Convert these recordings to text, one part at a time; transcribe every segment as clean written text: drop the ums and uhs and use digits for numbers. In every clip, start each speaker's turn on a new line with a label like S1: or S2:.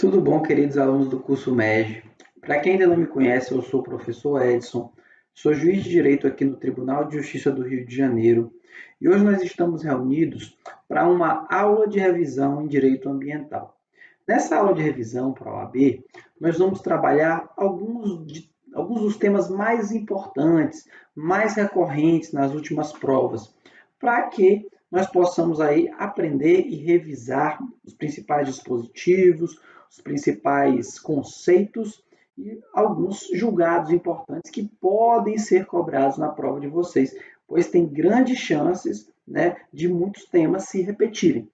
S1: Tudo bom, queridos alunos do curso MEG? Para quem ainda não me conhece, eu sou o professor Edson, sou juiz de direito aqui no Tribunal de Justiça do Rio de Janeiro e hoje nós estamos reunidos para uma aula de revisão em direito ambiental. Nessa aula de revisão para a OAB, nós vamos trabalhar alguns dos temas mais importantes, mais recorrentes nas últimas provas, para que nós possamos aí aprender e revisar os principais dispositivos, os principais conceitos e alguns julgados importantes que podem ser cobrados na prova de vocês, pois tem grandes chances, né, de muitos temas se repetirem.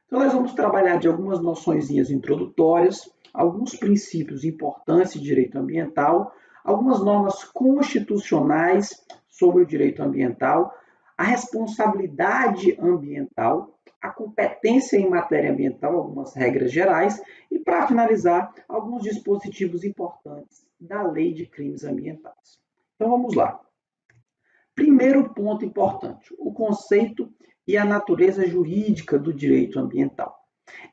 S1: Então, nós vamos trabalhar de algumas noçõezinhas introdutórias, alguns princípios importantes de direito ambiental, algumas normas constitucionais sobre o direito ambiental, a responsabilidade ambiental, a competência em matéria ambiental, algumas regras gerais, e, para finalizar, alguns dispositivos importantes da Lei de Crimes Ambientais. Então, vamos lá. Primeiro ponto importante, o conceito e a natureza jurídica do direito ambiental.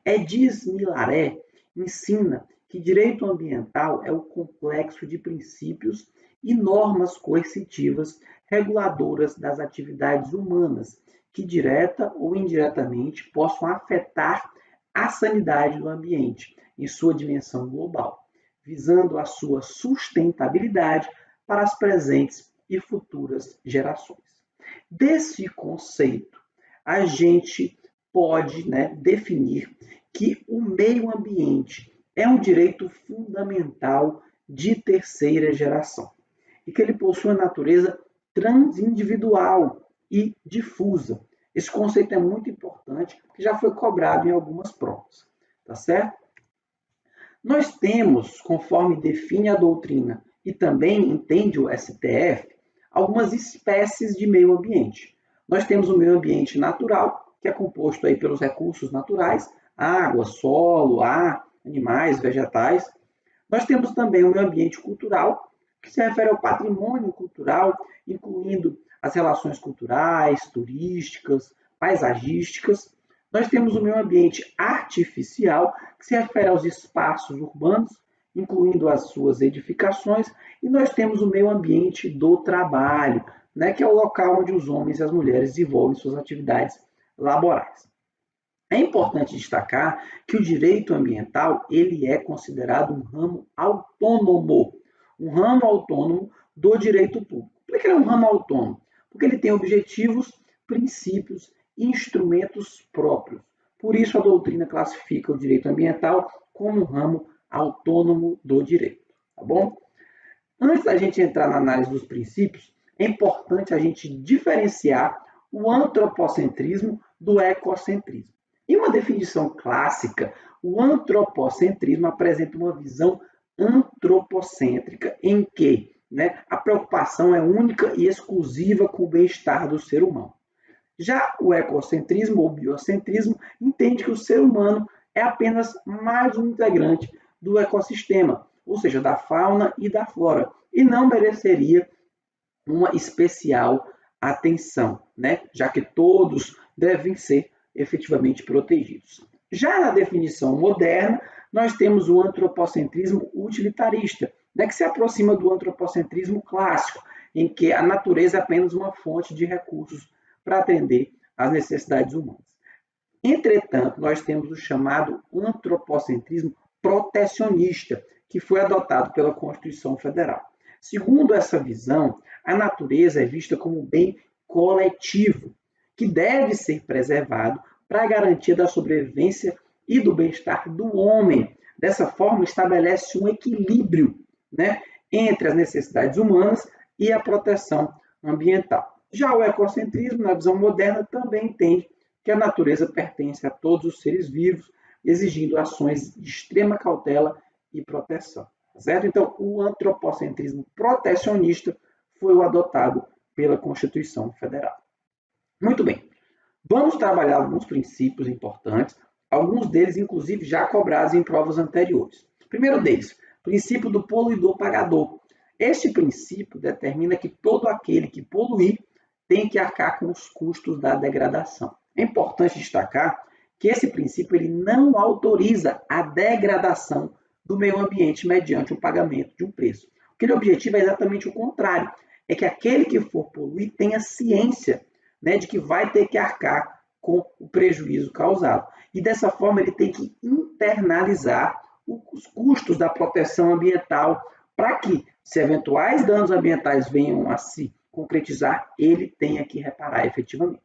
S1: Edis Milaré ensina que direito ambiental é o complexo de princípios e normas coercitivas reguladoras das atividades humanas que, direta ou indiretamente, possam afetar a sanidade do ambiente em sua dimensão global, visando a sua sustentabilidade para as presentes e futuras gerações. Desse conceito, a gente pode, definir que o meio ambiente é um direito fundamental de terceira geração e que ele possui uma natureza transindividual e difusa. Esse conceito é muito importante, porque já foi cobrado em algumas provas, tá certo? Nós temos, conforme define a doutrina e também entende o STF, algumas espécies de meio ambiente. Nós temos o meio ambiente natural, que é composto aí pelos recursos naturais, água, solo, ar, animais, vegetais. Nós temos também o meio ambiente cultural, que se refere ao patrimônio cultural, incluindo as relações culturais, turísticas, paisagísticas. Nós temos o meio ambiente artificial, que se refere aos espaços urbanos, incluindo as suas edificações, e nós temos o meio ambiente do trabalho, que é o local onde os homens e as mulheres desenvolvem suas atividades laborais. É importante destacar que o direito ambiental ele é considerado um ramo autônomo do direito público. Por que ele é um ramo autônomo? Porque ele tem objetivos, princípios e instrumentos próprios. Por isso, a doutrina classifica o direito ambiental como um ramo autônomo do direito. Tá bom? Antes da gente entrar na análise dos princípios, é importante a gente diferenciar o antropocentrismo do ecocentrismo. Em uma definição clássica, o antropocentrismo apresenta uma visão antropocêntrica em que a preocupação é única e exclusiva com o bem-estar do ser humano. Já o ecocentrismo ou biocentrismo entende que o ser humano é apenas mais um integrante do ecossistema, ou seja, da fauna e da flora, e não mereceria uma especial atenção, já que todos devem ser efetivamente protegidos. Já na definição moderna, nós temos o antropocentrismo utilitarista, que se aproxima do antropocentrismo clássico, em que a natureza é apenas uma fonte de recursos para atender às necessidades humanas. Entretanto, nós temos o chamado antropocentrismo protecionista, que foi adotado pela Constituição Federal. Segundo essa visão, a natureza é vista como um bem coletivo, que deve ser preservado para a garantia da sobrevivência e do bem-estar do homem. Dessa forma, estabelece um equilíbrio entre as necessidades humanas e a proteção ambiental. Já o ecocentrismo, na visão moderna, também entende que a natureza pertence a todos os seres vivos, exigindo ações de extrema cautela e proteção. Certo? Então, o antropocentrismo protecionista foi o adotado pela Constituição Federal. Muito bem. Vamos trabalhar alguns princípios importantes, alguns deles, inclusive, já cobrados em provas anteriores. Primeiro deles, princípio do poluidor-pagador. Este princípio determina que todo aquele que poluir tem que arcar com os custos da degradação. É importante destacar que esse princípio ele não autoriza a degradação do meio ambiente mediante o pagamento de um preço. O que ele objetiva é exatamente o contrário, é que aquele que for poluir tenha ciência, né, de que vai ter que arcar com o prejuízo causado. E dessa forma ele tem que internalizar os custos da proteção ambiental para que, se eventuais danos ambientais venham a se concretizar, ele tenha que reparar efetivamente.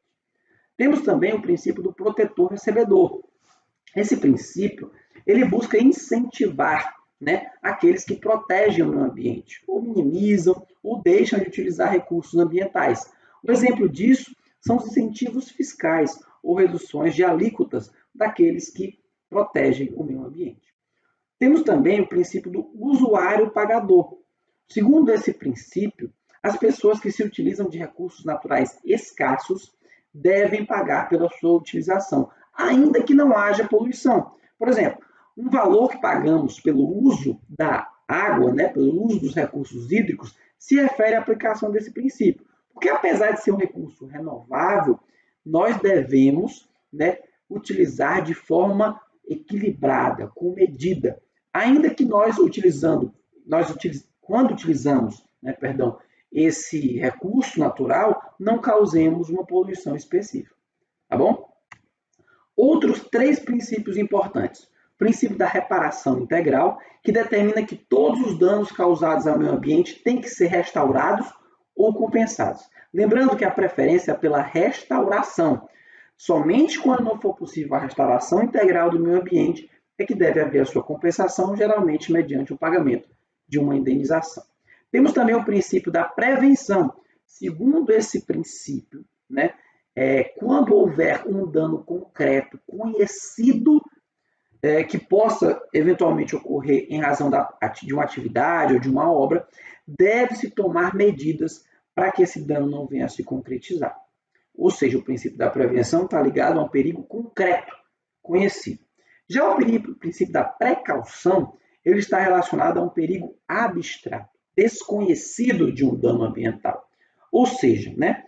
S1: Temos também o princípio do protetor-recebedor. Esse princípio ele busca incentivar, né, aqueles que protegem o meio ambiente, ou minimizam, ou deixam de utilizar recursos ambientais. Um exemplo disso são os incentivos fiscais ou reduções de alíquotas daqueles que protegem o meio ambiente. Temos também o princípio do usuário pagador. Segundo esse princípio, as pessoas que se utilizam de recursos naturais escassos devem pagar pela sua utilização, ainda que não haja poluição. Por exemplo, um valor que pagamos pelo uso da água, né, pelo uso dos recursos hídricos, se refere à aplicação desse princípio. Porque apesar de ser um recurso renovável, nós devemos, né, utilizar de forma equilibrada, com medida. Ainda que quando utilizamos, né, esse recurso natural, não causemos uma poluição específica. Tá bom? Outros 3 princípios importantes. O princípio da reparação integral, que determina que todos os danos causados ao meio ambiente têm que ser restaurados ou compensados. Lembrando que a preferência é pela restauração. Somente quando não for possível a restauração integral do meio ambiente é que deve haver a sua compensação, geralmente mediante o pagamento de uma indenização. Temos também o princípio da prevenção. Segundo esse princípio, né, quando houver um dano concreto conhecido que possa eventualmente ocorrer em razão de uma atividade ou de uma obra, deve-se tomar medidas para que esse dano não venha a se concretizar. Ou seja, o princípio da prevenção está ligado a um perigo concreto, conhecido. Já o princípio da precaução, ele está relacionado a um perigo abstrato, desconhecido de um dano ambiental. Ou seja, né,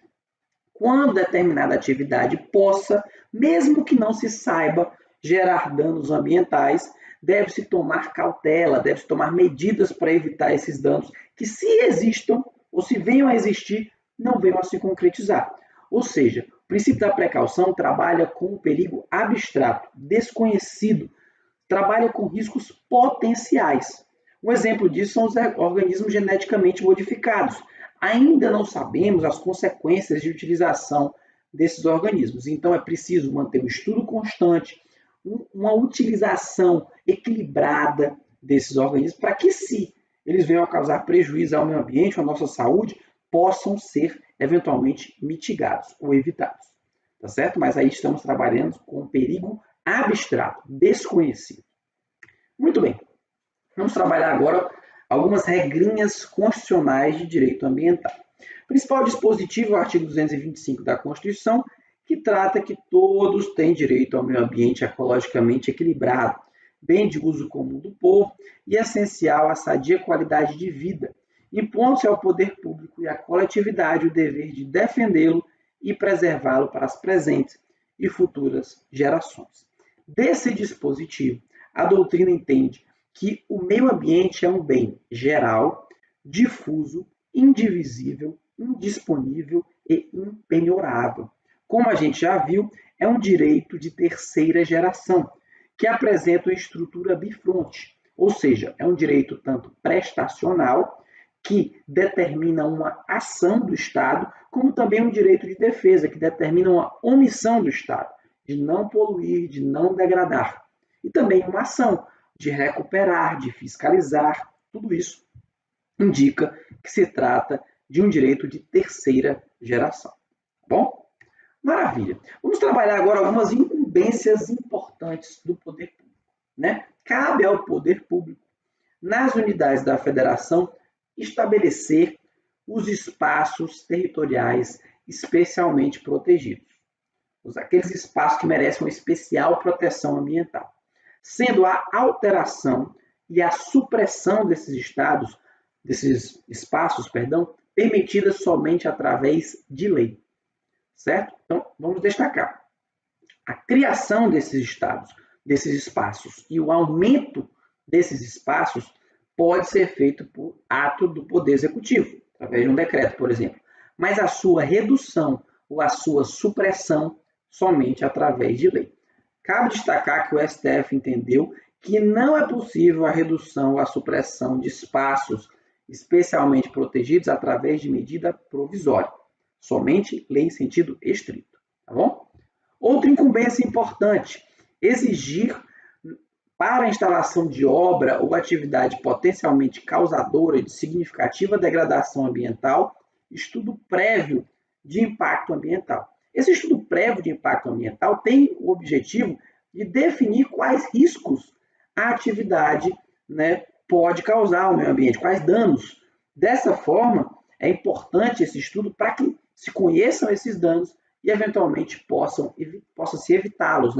S1: quando determinada atividade possa, mesmo que não se saiba, gerar danos ambientais, deve-se tomar cautela, deve-se tomar medidas para evitar esses danos que, se existam ou se venham a existir, não venham a se concretizar. Ou seja, o princípio da precaução trabalha com um perigo abstrato, desconhecido, trabalha com riscos potenciais. Um exemplo disso são os organismos geneticamente modificados. Ainda não sabemos as consequências de utilização desses organismos. Então, é preciso manter um estudo constante, uma utilização equilibrada desses organismos, para que, se eles venham a causar prejuízo ao meio ambiente, à nossa saúde, possam ser eventualmente mitigados ou evitados. Tá certo? Mas aí estamos trabalhando com um perigo abstrato, desconhecido. Muito bem. Vamos trabalhar agora algumas regrinhas constitucionais de direito ambiental. O principal dispositivo é o artigo 225 da Constituição, que trata que todos têm direito ao meio ambiente ecologicamente equilibrado, bem de uso comum do povo e essencial à sadia qualidade de vida, impondo-se ao poder público e à coletividade o dever de defendê-lo e preservá-lo para as presentes e futuras gerações. Desse dispositivo, a doutrina entende que o meio ambiente é um bem geral, difuso, indivisível, indisponível e impenhorável. Como a gente já viu, é um direito de terceira geração, que apresenta uma estrutura bifronte, ou seja, é um direito tanto prestacional, que determina uma ação do Estado, como também um direito de defesa, que determina uma omissão do Estado, de não poluir, de não degradar. E também uma ação de recuperar, de fiscalizar, tudo isso indica que se trata de um direito de terceira geração. Bom? Maravilha. Vamos trabalhar agora algumas incumbências importantes do poder público, né? Cabe ao poder público, nas unidades da federação, estabelecer os espaços territoriais especialmente protegidos. Aqueles espaços que merecem uma especial proteção ambiental, sendo a alteração e a supressão desses espaços, permitidas somente através de lei. Certo? Então, vamos destacar. a criação desses estados, desses espaços e o aumento desses espaços pode ser feito por ato do Poder Executivo, através de um decreto, por exemplo, mas a sua redução ou a sua supressão somente através de lei. Cabe destacar que o STF entendeu que não é possível a redução ou a supressão de espaços especialmente protegidos através de medida provisória, somente lei em sentido estrito, tá bom? Outra incumbência importante, exigir para a instalação de obra ou atividade potencialmente causadora de significativa degradação ambiental, estudo prévio de impacto ambiental. Esse estudo prévio de impacto ambiental tem o objetivo de definir quais riscos a atividade, pode causar ao meio ambiente, quais danos. Dessa forma, é importante esse estudo para que se conheçam esses danos e, eventualmente, possa-se evitá-los.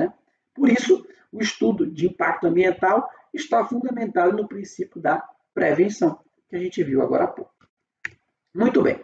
S1: Por isso, o estudo de impacto ambiental está fundamentado no princípio da prevenção, que a gente viu agora há pouco. Muito bem.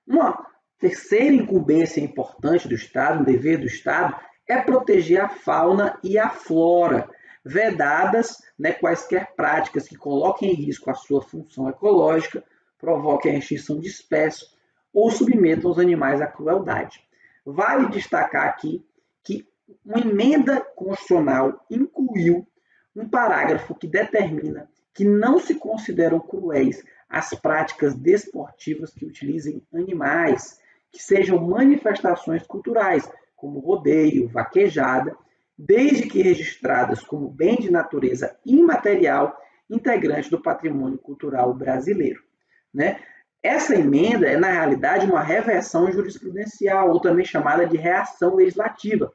S1: Uma terceira incumbência importante do Estado, um dever do Estado, é proteger a fauna e a flora, vedadas quaisquer práticas que coloquem em risco a sua função ecológica, provoquem a extinção de espécies ou submetam os animais à crueldade. Vale destacar aqui que uma emenda constitucional incluiu um parágrafo que determina que não se consideram cruéis as práticas desportivas que utilizem animais, que sejam manifestações culturais, como rodeio, vaquejada, desde que registradas como bem de natureza imaterial, integrante do patrimônio cultural brasileiro. Essa emenda é, na realidade, uma reversão jurisprudencial, ou também chamada de reação legislativa,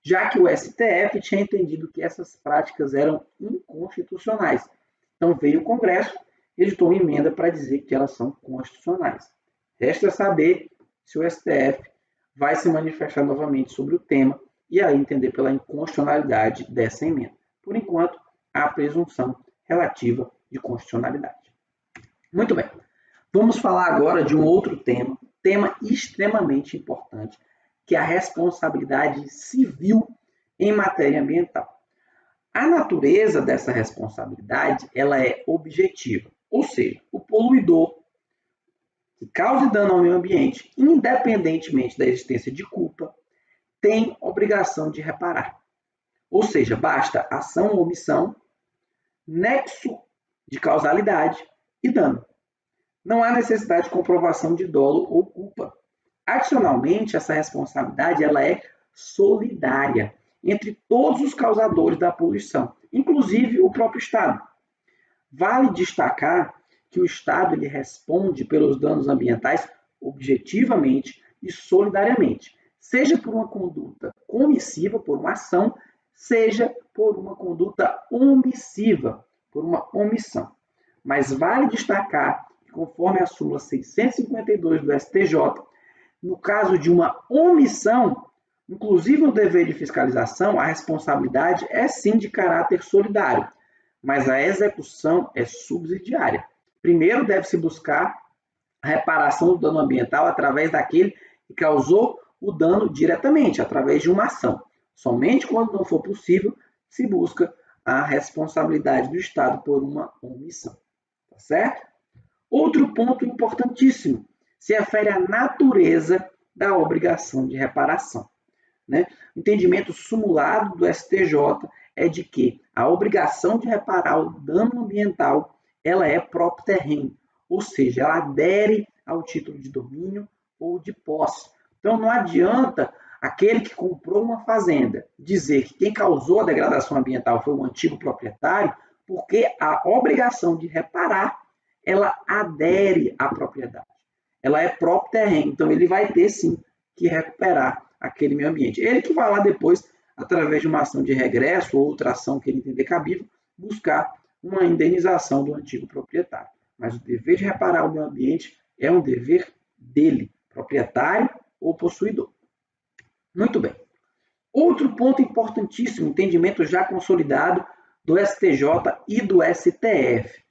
S1: já que o STF tinha entendido que essas práticas eram inconstitucionais. Então veio o Congresso e editou uma emenda para dizer que elas são constitucionais. Resta saber se o STF vai se manifestar novamente sobre o tema e aí entender pela inconstitucionalidade dessa emenda. Por enquanto, há a presunção relativa de constitucionalidade. Muito bem. Vamos falar agora de um outro tema extremamente importante, que é a responsabilidade civil em matéria ambiental. A natureza dessa responsabilidade ela é objetiva, ou seja, o poluidor que cause dano ao meio ambiente, independentemente da existência de culpa, tem obrigação de reparar. Ou seja, basta ação ou omissão, nexo de causalidade e dano. Não há necessidade de comprovação de dolo ou culpa. Adicionalmente, essa responsabilidade ela é solidária entre todos os causadores da poluição, inclusive o próprio Estado. Vale destacar que o Estado ele responde pelos danos ambientais objetivamente e solidariamente, seja por uma conduta comissiva, por uma ação, seja por uma conduta omissiva, por uma omissão. Mas vale destacar que, conforme a súmula 652 do STJ, no caso de uma omissão, inclusive no dever de fiscalização, a responsabilidade é sim de caráter solidário, mas a execução é subsidiária. Primeiro deve-se buscar a reparação do dano ambiental através daquele que causou o dano diretamente, através de uma ação. Somente quando não for possível, se busca a responsabilidade do Estado por uma omissão. Tá certo? Outro ponto importantíssimo se refere à natureza da obrigação de reparação. O entendimento sumulado do STJ é de que a obrigação de reparar o dano ambiental ela é próprio terreno, ou seja, ela adere ao título de domínio ou de posse. Então não adianta aquele que comprou uma fazenda dizer que quem causou a degradação ambiental foi o antigo proprietário, porque a obrigação de reparar ela adere à propriedade. Ela é próprio terreno, então ele vai ter sim que recuperar aquele meio ambiente. Ele que vai lá depois, através de uma ação de regresso ou outra ação que ele entender cabível, buscar uma indenização do antigo proprietário. Mas o dever de reparar o meio ambiente é um dever dele, proprietário ou possuidor. Muito bem. Outro ponto importantíssimo, entendimento já consolidado do STJ e do STF.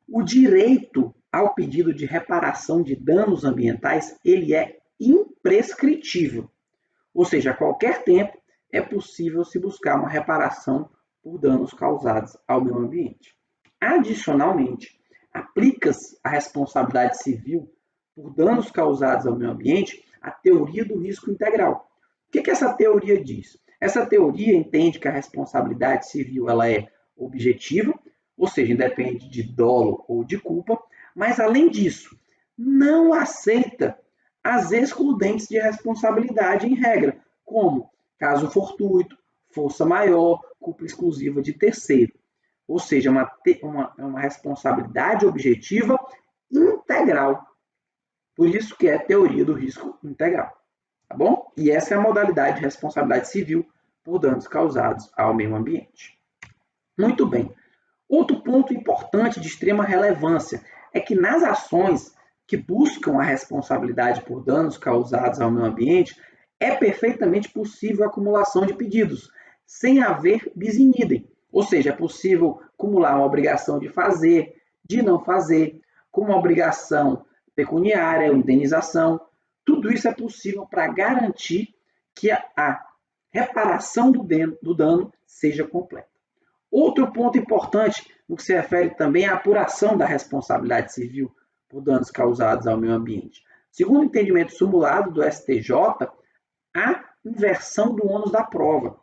S1: O direito ao pedido de reparação de danos ambientais, ele é imprescritível. Ou seja, a qualquer tempo, é possível se buscar uma reparação por danos causados ao meio ambiente. Adicionalmente, aplica-se a responsabilidade civil por danos causados ao meio ambiente a teoria do risco integral. O que essa teoria diz? Essa teoria entende que a responsabilidade civil ela é objetiva, ou seja, independe de dolo ou de culpa, mas além disso, não aceita as excludentes de responsabilidade em regra, como caso fortuito, força maior, culpa exclusiva de terceiro. Ou seja, uma responsabilidade objetiva integral. Por isso que é teoria do risco integral. Tá bom? E essa é a modalidade de responsabilidade civil por danos causados ao meio ambiente. Muito bem. Outro ponto importante de extrema relevância é que nas ações que buscam a responsabilidade por danos causados ao meio ambiente, é perfeitamente possível a acumulação de pedidos, sem haver bis in idem. Ou seja, é possível acumular uma obrigação de fazer, de não fazer, com uma obrigação pecuniária, uma indenização. Tudo isso é possível para garantir que a reparação do dano seja completa. Outro ponto importante no que se refere também à apuração da responsabilidade civil por danos causados ao meio ambiente. Segundo o entendimento simulado do STJ, há inversão do ônus da prova.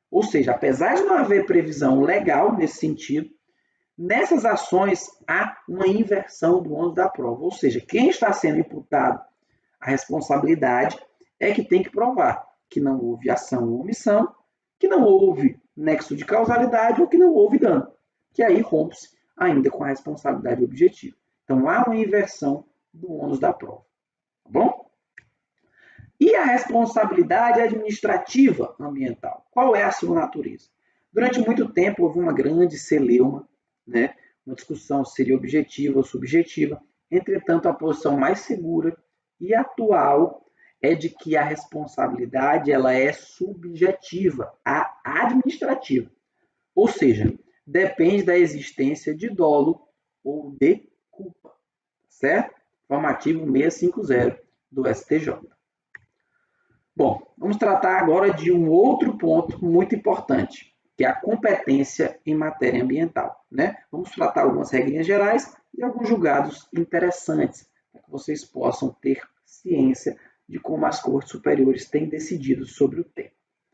S1: Ou seja, apesar de não haver previsão legal nesse sentido, nessas ações há uma inversão do ônus da prova. Ou seja, quem está sendo imputado a responsabilidade é que tem que provar que não houve ação ou omissão, que não houve nexo de causalidade ou que não houve dano, que aí rompe-se ainda com a responsabilidade objetiva. Então, há uma inversão do ônus da prova. Tá bom? E a responsabilidade administrativa ambiental? Qual é a sua natureza? Durante muito tempo houve uma grande celeuma, né? Uma discussão se seria objetiva ou subjetiva. Entretanto, a posição mais segura e atual é de que a responsabilidade ela é subjetiva, a administrativa. Ou seja, depende da existência de dolo ou de culpa. Certo? Informativo 650 do STJ. Bom, vamos tratar agora de um outro ponto muito importante, que é a competência em matéria ambiental. Né? Vamos tratar algumas regrinhas gerais e alguns julgados interessantes, para que vocês possam ter ciência de como as cortes superiores têm decidido sobre o tema.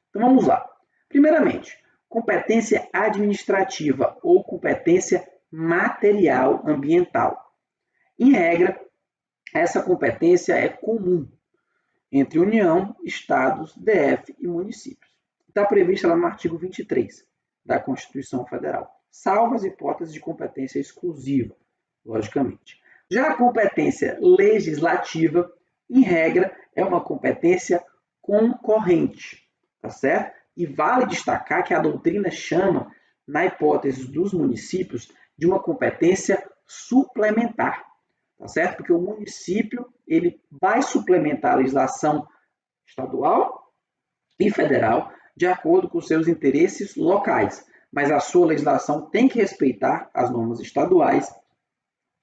S1: Então vamos lá. Primeiramente, competência administrativa ou competência material ambiental. Em regra, essa competência é comum entre União, Estados, DF e municípios. Está prevista lá no artigo 23 da Constituição Federal, salvo as hipóteses de competência exclusiva, logicamente. Já a competência legislativa, em regra, é uma competência concorrente, tá certo? E vale destacar que a doutrina chama, na hipótese dos municípios, de uma competência suplementar, tá certo? Porque o município ele vai suplementar a legislação estadual e federal de acordo com os seus interesses locais, mas a sua legislação tem que respeitar as normas estaduais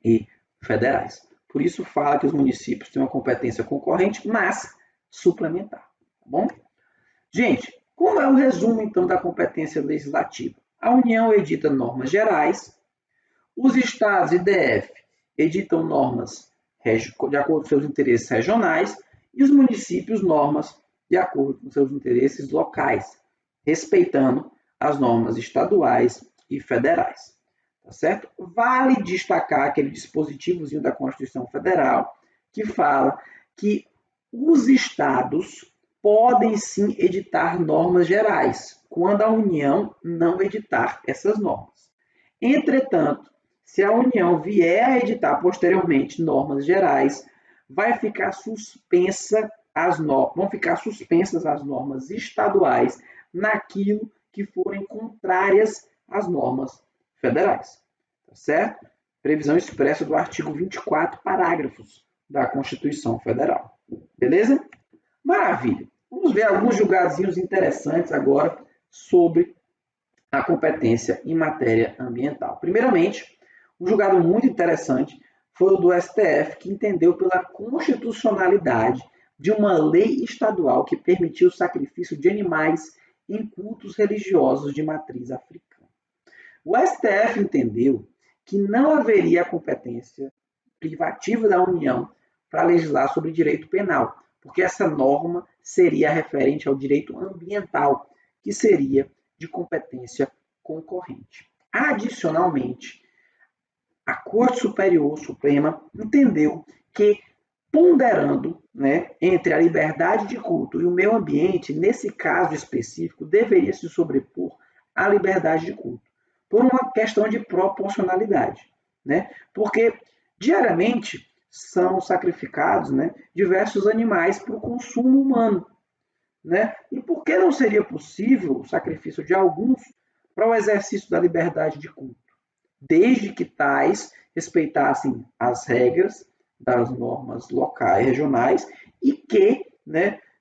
S1: e federais. Por isso fala que os municípios têm uma competência concorrente, mas suplementar, tá bom? Gente, como é o resumo então da competência legislativa? A União edita normas gerais, os estados e DF editam normas de acordo com seus interesses regionais e os municípios normas de acordo com seus interesses locais, respeitando as normas estaduais e federais. Tá certo? Vale destacar aquele dispositivozinho da Constituição Federal que fala que os estados podem sim editar normas gerais, quando a União não editar essas normas. Entretanto, se a União vier a editar posteriormente normas gerais, vão ficar suspensas as normas estaduais naquilo que forem contrárias às normas federais. Tá certo? Previsão expressa do artigo 24, parágrafos da Constituição Federal. Beleza? Maravilha. Vamos ver alguns julgadinhos interessantes agora sobre a competência em matéria ambiental. Primeiramente, um julgado muito interessante foi o do STF, que entendeu pela constitucionalidade de uma lei estadual que permitiu o sacrifício de animais em cultos religiosos de matriz africana. O STF entendeu que não haveria competência privativa da União para legislar sobre direito penal, porque essa norma seria referente ao direito ambiental, que seria de competência concorrente. Adicionalmente, a Corte Superior Suprema entendeu que, ponderando, entre a liberdade de culto e o meio ambiente, nesse caso específico, deveria se sobrepor à liberdade de culto, por uma questão de proporcionalidade. Porque, diariamente, são sacrificados diversos animais para o consumo humano. E por que não seria possível o sacrifício de alguns para o exercício da liberdade de culto? Desde que tais respeitassem as regras das normas locais, regionais, e que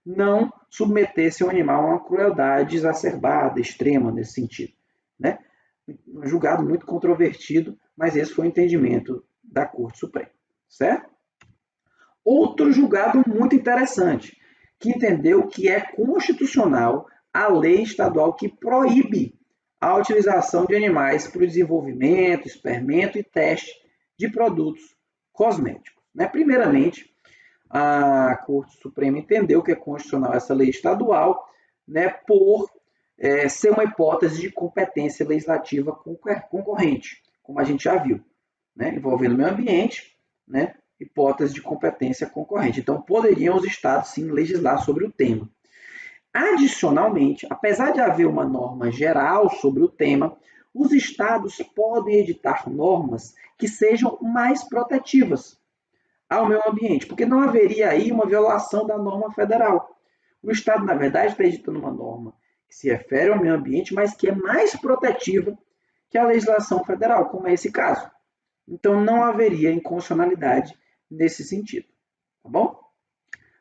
S1: não submetessem o animal a uma crueldade exacerbada, extrema nesse sentido. Um julgado muito controvertido, mas esse foi o entendimento da Corte Suprema. Certo? Outro julgado muito interessante, que entendeu que é constitucional a lei estadual que proíbe a utilização de animais para o desenvolvimento, experimento e teste de produtos cosméticos. Primeiramente, a Corte Suprema entendeu que é constitucional essa lei estadual, por ser uma hipótese de competência legislativa concorrente, como a gente já viu, envolvendo o meio ambiente, hipótese de competência concorrente. Então, poderiam os estados, sim, legislar sobre o tema. Adicionalmente, apesar de haver uma norma geral sobre o tema, os estados podem editar normas que sejam mais protetivas ao meio ambiente, porque não haveria aí uma violação da norma federal. O estado, na verdade, está editando uma norma que se refere ao meio ambiente, mas que é mais protetiva que a legislação federal, como é esse caso. Então, não haveria inconstitucionalidade nesse sentido. Tá bom?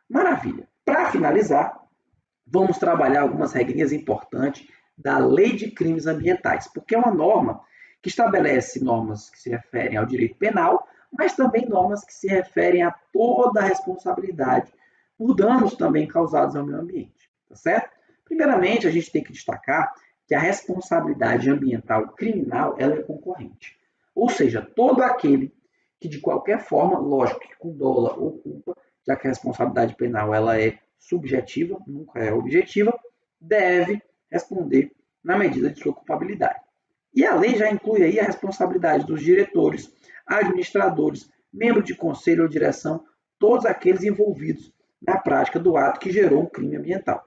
S1: Maravilha. Para finalizar, vamos trabalhar algumas regrinhas importantes da Lei de Crimes Ambientais, porque é uma norma que estabelece normas que se referem ao direito penal, mas também normas que se referem a toda a responsabilidade por danos também causados ao meio ambiente. Tá certo? Primeiramente, a gente tem que destacar que a responsabilidade ambiental criminal ela é concorrente. Ou seja, todo aquele que de qualquer forma, lógico que com dolo ou culpa, já que a responsabilidade penal ela é subjetiva, nunca é objetiva, deve responder na medida de sua culpabilidade. E a lei já inclui aí a responsabilidade dos diretores, administradores, membros de conselho ou direção, todos aqueles envolvidos na prática do ato que gerou um crime ambiental.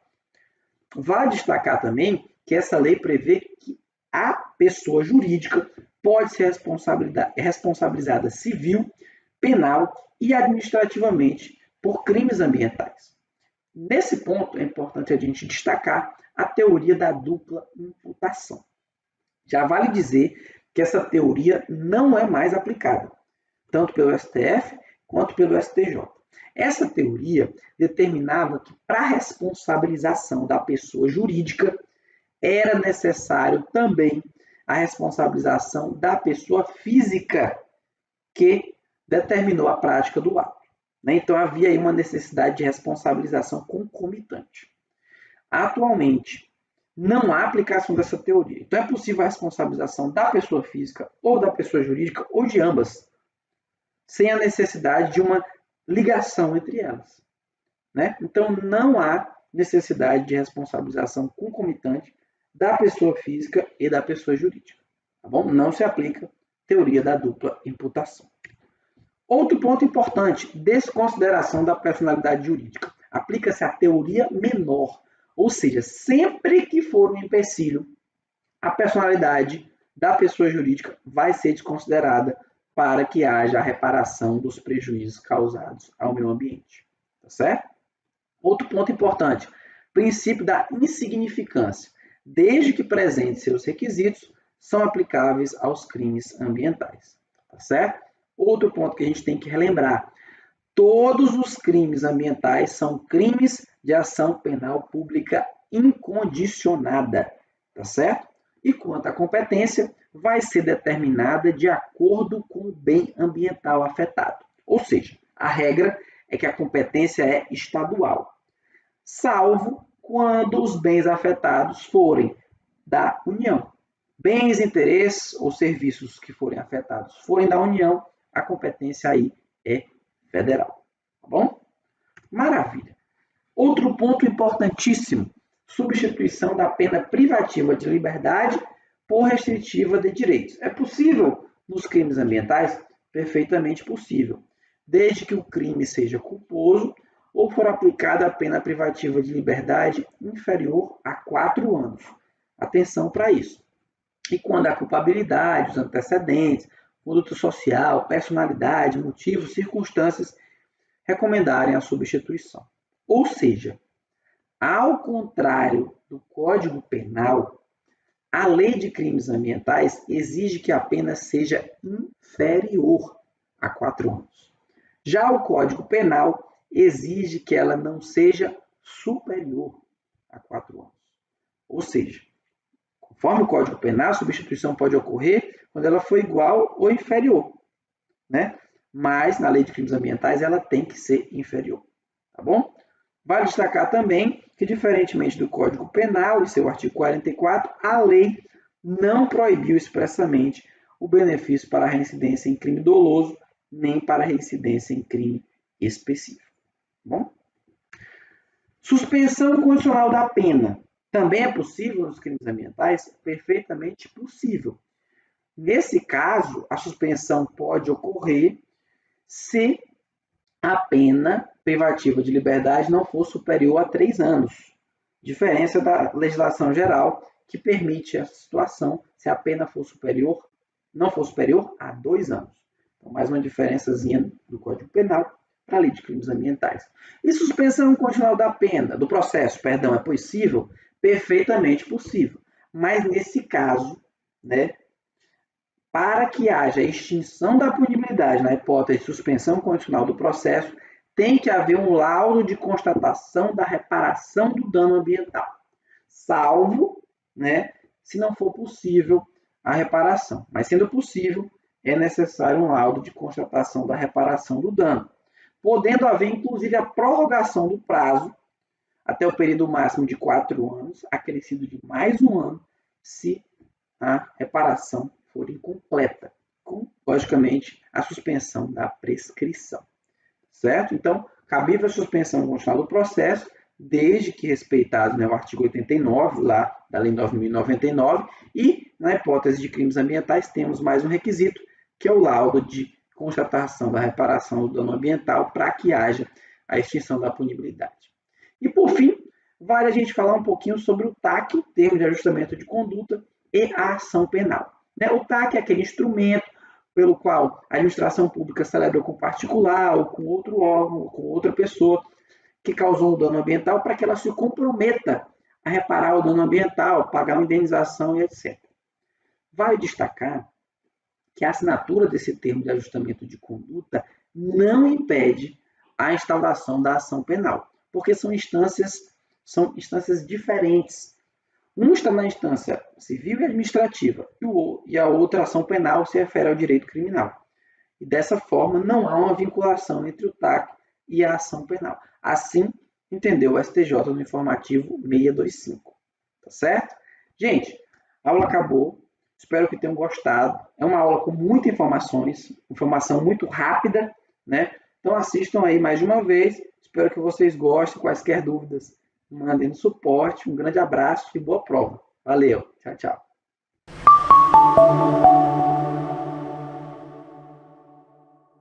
S1: Vale destacar também que essa lei prevê que a pessoa jurídica pode ser responsabilizada civil, penal e administrativamente por crimes ambientais. Nesse ponto, é importante a gente destacar a teoria da dupla imputação. Já vale dizer que essa teoria não é mais aplicada, tanto pelo STF quanto pelo STJ. Essa teoria determinava que, para a responsabilização da pessoa jurídica, era necessário também a responsabilização da pessoa física que determinou a prática do ato. Então, havia aí uma necessidade de responsabilização concomitante. Atualmente, não há aplicação dessa teoria. Então, é possível a responsabilização da pessoa física ou da pessoa jurídica, ou de ambas, sem a necessidade de uma ligação entre elas. Então, não há necessidade de responsabilização concomitante da pessoa física e da pessoa jurídica. Tá bom? Não se aplica teoria da dupla imputação. Outro ponto importante, desconsideração da personalidade jurídica. Aplica-se a teoria menor, ou seja, sempre que for um empecilho, a personalidade da pessoa jurídica vai ser desconsiderada para que haja a reparação dos prejuízos causados ao meio ambiente. Tá certo? Outro ponto importante, princípio da insignificância. Desde que presente seus requisitos, são aplicáveis aos crimes ambientais. Tá certo? Outro ponto que a gente tem que relembrar, todos os crimes ambientais são crimes de ação penal pública incondicionada, tá certo? E quanto à competência, vai ser determinada de acordo com o bem ambiental afetado. Ou seja, a regra é que a competência é estadual, salvo quando os bens afetados forem da União. Bens, interesses ou serviços que forem afetados forem da União, a competência aí é federal. Tá bom? Maravilha. Outro ponto importantíssimo, substituição da pena privativa de liberdade por restritiva de direitos. É possível nos crimes ambientais? Perfeitamente possível, desde que o crime seja culposo ou for aplicada a pena privativa de liberdade inferior a 4 anos. Atenção para isso. E quando a culpabilidade, os antecedentes, conduta social, personalidade, motivos, circunstâncias recomendarem a substituição. Ou seja, ao contrário do Código Penal, a Lei de Crimes Ambientais exige que a pena seja inferior a 4 anos. Já o Código Penal exige que ela não seja superior a 4 anos. Ou seja, conforme o Código Penal, a substituição pode ocorrer quando ela for igual ou inferior, né? Mas na Lei de Crimes Ambientais ela tem que ser inferior, tá bom? Vale destacar também que, diferentemente do Código Penal e seu artigo 44, a lei não proibiu expressamente o benefício para a reincidência em crime doloso, nem para a reincidência em crime específico. Tá bom? Suspensão condicional da pena. Também é possível nos crimes ambientais? Perfeitamente possível. Nesse caso, a suspensão pode ocorrer se a pena privativa de liberdade não for superior a 3 anos. Diferença da legislação geral, que permite essa situação se a pena for superior, não for superior a 2 anos. Então, mais uma diferençazinha do Código Penal para a Lei de Crimes Ambientais. E suspensão condicional da pena, do processo, perdão, é possível? Perfeitamente possível. Mas nesse caso, né, para que haja extinção da punibilidade na hipótese de suspensão condicional do processo, tem que haver um laudo de constatação da reparação do dano ambiental, salvo, né, se não for possível a reparação. Mas sendo possível, é necessário um laudo de constatação da reparação do dano, podendo haver inclusive a prorrogação do prazo até o período máximo de 4 anos, acrescido de mais um ano, se a reparação for incompleta, com, logicamente, a suspensão da prescrição. Certo? Então, cabível a suspensão condicional do processo, desde que respeitado, né, o artigo 89, lá da Lei 9.099, e, na hipótese de crimes ambientais, temos mais um requisito, que é o laudo de constatação da reparação do dano ambiental para que haja a extinção da punibilidade. E, por fim, vale a gente falar um pouquinho sobre o TAC, termo de ajustamento de conduta, e a ação penal. O TAC é aquele instrumento pelo qual a administração pública celebra com particular ou com outro órgão, ou com outra pessoa que causou um dano ambiental para que ela se comprometa a reparar o dano ambiental, pagar uma indenização e etc. Vale destacar que a assinatura desse termo de ajustamento de conduta não impede a instauração da ação penal, porque são instâncias diferentes. Um está na instância civil e administrativa, e a outra ação penal se refere ao direito criminal. E dessa forma, não há uma vinculação entre o TAC e a ação penal. Assim, entendeu o STJ no informativo 625. Tá certo? Gente, a aula acabou. Espero que tenham gostado. É uma aula com muitas informações, informação muito rápida, né? Então assistam aí mais de uma vez. Espero que vocês gostem. Quaisquer dúvidas, mandem no suporte. Um grande abraço e boa prova. Valeu. Tchau, tchau.